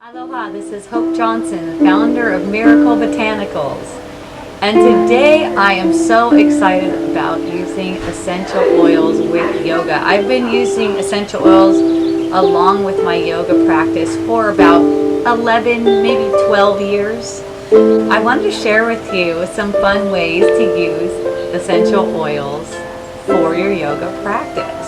Aloha, this is Hope Johnson, founder of Miracle Botanicals. And today I am so excited about using essential oils with yoga. I've been using essential oils along with my yoga practice for about 11, maybe 12 years. I wanted to share with you some fun ways to use essential oils for your yoga practice.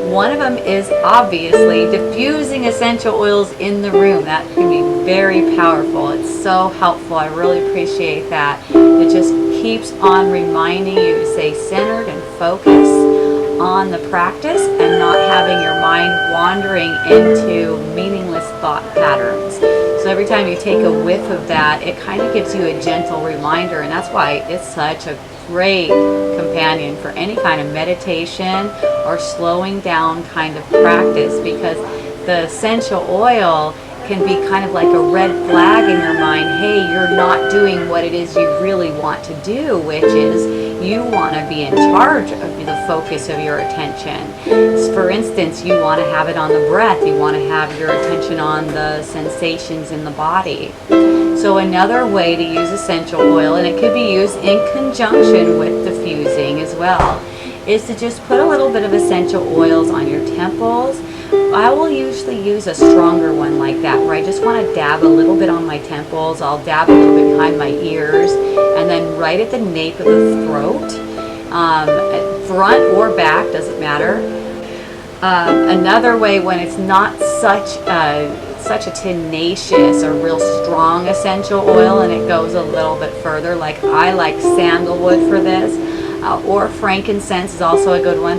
One of them is obviously diffusing essential oils in the room. That can be very powerful. It's so helpful. I really appreciate that. It just keeps on reminding you to stay centered and focus on the practice and not having your mind wandering into meaningless thought patterns. So every time you take a whiff of that, it kind of gives you a gentle reminder, and that's why it's such a great companion for any kind of meditation or slowing down kind of practice, because the essential oil can be kind of like a red flag in your mind. Hey, you're not doing what it is you really want to do, which is you want to be in charge of the focus of your attention. For instance, you want to have it on the breath. You want to have your attention on the sensations in the body. So another way to use essential oil, and it could be used in conjunction with diffusing as well, is to just put a little bit of essential oils on your temples. I will usually use a stronger one like that, where I just want to dab a little bit on my temples. I'll dab a little bit behind my ears, and then right at the nape of the throat, front or back, doesn't matter. Another way, when it's not such a tenacious or real strong essential oil and it goes a little bit further, like I like sandalwood for this, or frankincense is also a good one.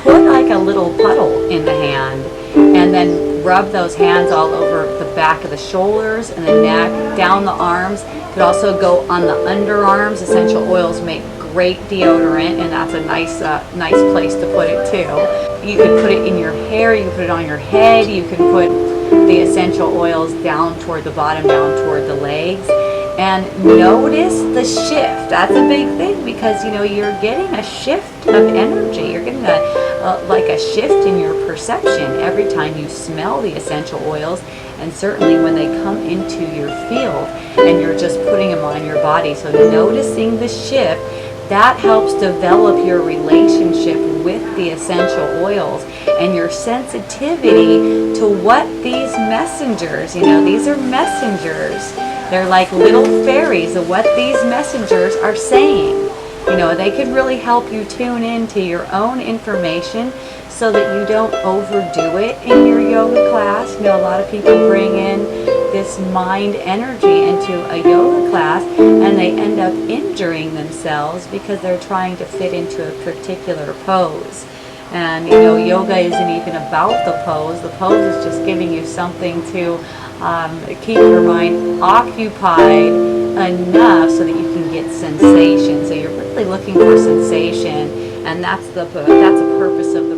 Put like a little puddle in the hand and then rub those hands all over the back of the shoulders and the neck, down the arms. Could also go on the underarms. Essential oils make great deodorant, and that's a nice place to put it too. You could put it in your hair, you can put it on your head, you can put the essential oils down toward the bottom, down toward the legs. And notice the shift. That's a big thing, because you're getting a shift of energy. You're getting like a shift in your perception every time you smell the essential oils, and certainly when they come into your field and you're just putting them on your body. So noticing the shift, that helps develop your relationship with the essential oils and your sensitivity to what these messengers, these are messengers. They're like little fairies of what these messengers are saying. They could really help you tune into your own information so that you don't overdo it in your yoga class. A lot of people bring in this mind energy into a yoga class and they end up injuring themselves because they're trying to fit into a particular pose. And yoga isn't even about the pose. The pose is just giving you something to keep your mind occupied enough so that you can get sensation. So you're really looking for sensation, and that's the purpose of the